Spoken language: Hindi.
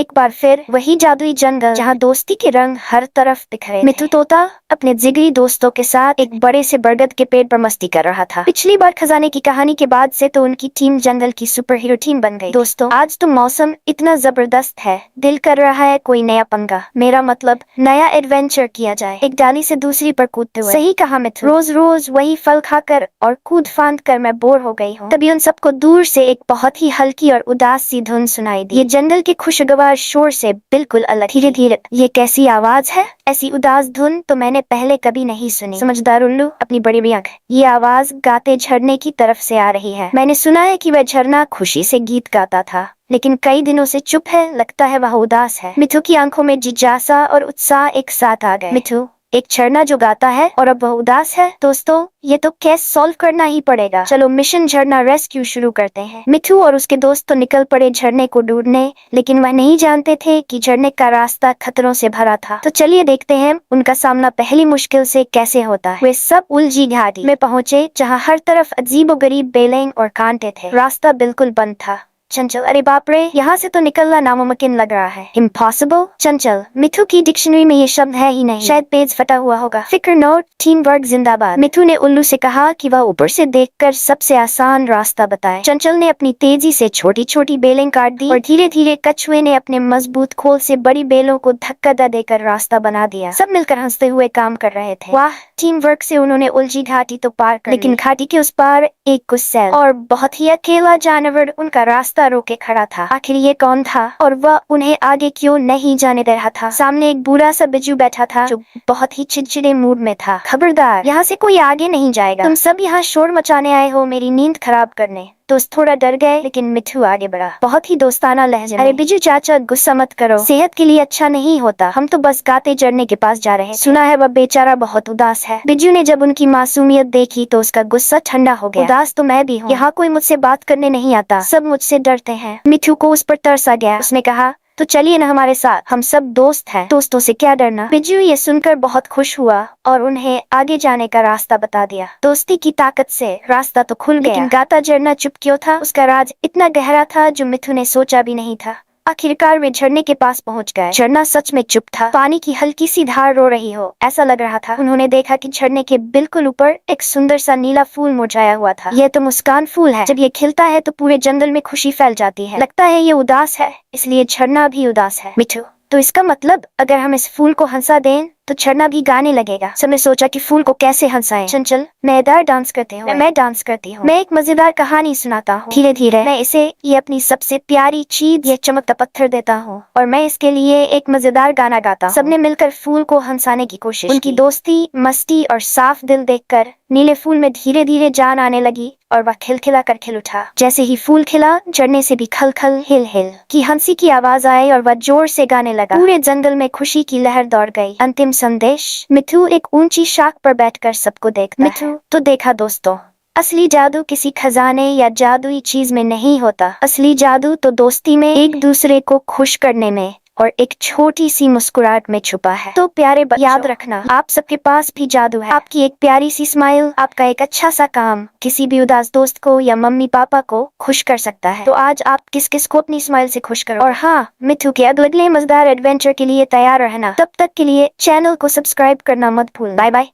एक बार फिर वही जादुई जंगल जहाँ दोस्ती के रंग हर तरफ बिखरे थे। मिठू तोता अपने जिगरी दोस्तों के साथ एक बड़े से बरगद के पेड़ पर मस्ती कर रहा था। पिछली बार खजाने की कहानी के बाद से तो उनकी टीम जंगल की सुपर हीरो टीम बन गई। दोस्तों, आज तो मौसम इतना जबरदस्त है, दिल कर रहा है कोई नया पंगा, मेरा मतलब नया एडवेंचर किया जाए, एक डाली से दूसरी पर कूदते हुए। सही कहा मिठू, रोज रोज वही फल खाकर और कूद फांद कर मैं बोर हो गई हूँ। तभी उन सबको दूर से एक बहुत ही हल्की और उदास सी धुन सुनाई दी। ये जंगल के खुशगवार शोर से बिल्कुल अलग। धीरे धीरे, ये कैसी आवाज है? ऐसी उदास धुन तो मैंने पहले कभी नहीं सुनी। समझदार उल्लू अपनी बड़ी बड़ी आंख, ये आवाज गाते झरने की तरफ से आ रही है। मैंने सुना है कि वह झरना खुशी से गीत गाता था, लेकिन कई दिनों से चुप है, लगता है वह उदास है। मिठू की आंखों में जिज्ञासा और उत्साह एक साथ आ गए। मिठू, एक झरना जो गाता है और अब वह उदास है? दोस्तों, ये तो केस सॉल्व करना ही पड़ेगा। चलो मिशन झरना रेस्क्यू शुरू करते हैं। मिठू और उसके दोस्त तो निकल पड़े झरने को ढूंढने, लेकिन वह नहीं जानते थे कि झरने का रास्ता खतरों से भरा था। तो चलिए देखते हैं उनका सामना पहली मुश्किल से कैसे होता है। वे सब उलझी घाटी में पहुंचे, जहाँ हर तरफ अजीबोगरीब बेलें और कांटे थे। रास्ता बिल्कुल बंद था। चंचल, अरे बाप रे, यहाँ से तो निकलना नामुमकिन लग रहा है। इम्पॉसिबल? चंचल, मिठू की डिक्शनरी में ये शब्द है ही नहीं, शायद पेज फटा हुआ होगा। फिक्र नोट, टीम वर्क जिंदाबाद। मिठू ने उल्लू से कहा कि वह ऊपर से देखकर सबसे आसान रास्ता बताए। चंचल ने अपनी तेजी से छोटी छोटी बेलें काट दी और धीरे धीरे कछुए ने अपने मजबूत खोल से बड़ी बेलों को धक्का देकर रास्ता बना दिया। सब मिलकर हंसते हुए काम कर रहे थे। वाह, टीम वर्क से उन्होंने उलझी घाटी तो पार कर ली। लेकिन घाटी के उस पार एक गुस्सैल और बहुत ही अकेला जानवर उनका रास्ता रोके खड़ा था। आखिर ये कौन था और वह उन्हें आगे क्यों नहीं जाने दे रहा था? सामने एक बूढ़ा सा बिज्जू बैठा था जो बहुत ही चिड़चिड़े मूड में था। खबरदार, यहाँ से कोई आगे नहीं जाएगा। तुम सब यहाँ शोर मचाने आए हो मेरी नींद खराब करने। दोस्त थोड़ा डर गए, लेकिन मिठू आगे बढ़ा, बहुत ही दोस्ताना लहजे में। अरे बिज्जू चाचा, गुस्सा मत करो, सेहत के लिए अच्छा नहीं होता। हम तो बस गाते झरने के पास जा रहे हैं। सुना है वह बेचारा बहुत उदास है। बिज्जू ने जब उनकी मासूमियत देखी तो उसका गुस्सा ठंडा हो गया। उदास तो मैं भी हूँ, यहाँ कोई मुझसे बात करने नहीं आता, सब मुझसे डरते हैं। मिठू को उस पर तरस आ गया। उसने कहा, तो चलिए ना हमारे साथ, हम सब दोस्त हैं, दोस्तों से क्या डरना। बिज्जू ये सुनकर बहुत खुश हुआ और उन्हें आगे जाने का रास्ता बता दिया। दोस्ती की ताकत से रास्ता तो खुल गया, लेकिन गाता झरना चुप क्यों था? उसका राज इतना गहरा था जो मिठू ने सोचा भी नहीं था। आखिरकार वे झरने के पास पहुंच गए। झरना सच में चुप था, पानी की हल्की सी धार रो रही हो ऐसा लग रहा था। उन्होंने देखा कि झरने के बिल्कुल ऊपर एक सुंदर सा नीला फूल मुरझाया हुआ था। यह तो मुस्कान फूल है, जब ये खिलता है तो पूरे जंगल में खुशी फैल जाती है। लगता है ये उदास है, इसलिए झरना भी उदास है। मिठू, तो इसका मतलब अगर हम इस फूल को हंसा दें तो झरना भी गाने लगेगा। सबने सोचा कि फूल को कैसे हंसाएं। चंचल, मजेदार डांस करते हो। मैं डांस करती हूँ। मैं एक मजेदार कहानी सुनाता हूँ। धीरे धीरे मैं इसे ये अपनी सबसे प्यारी चीज, ये चमकता पत्थर देता हूँ और मैं इसके लिए एक मजेदार गाना गाता हूँ। सबने मिलकर फूल को हंसाने की कोशिश उनकी दोस्ती, मस्ती और साफ दिल देखकर नीले फूल में धीरे धीरे जान आने लगी और वह खिलखिला कर खिल उठा। जैसे ही फूल खिला, झरने से भी खल खल हिल हिल की हंसी की आवाज आई और वह जोर से गाने लगा। पूरे जंगल में खुशी की लहर दौड़ गई। अंतिम संदेश, मिठू एक ऊंची शाख पर बैठकर सबको देखता है। मिठू तो देखा दोस्तों, असली जादू किसी खजाने या जादुई चीज में नहीं होता। असली जादू तो दोस्ती में, एक दूसरे को खुश करने में और एक छोटी सी मुस्कुराहट में छुपा है। तो प्यारे याद रखना, आप सबके पास भी जादू है। आपकी एक प्यारी सी स्माइल, आपका एक अच्छा सा काम किसी भी उदास दोस्त को या मम्मी पापा को खुश कर सकता है। तो आज आप किस किस को अपनी स्माइल से खुश करो। और हाँ, मिठू के अगले मजेदार एडवेंचर के लिए तैयार रहना। तब तक के लिए चैनल को सब्सक्राइब करना मत भूलना। Bye bye.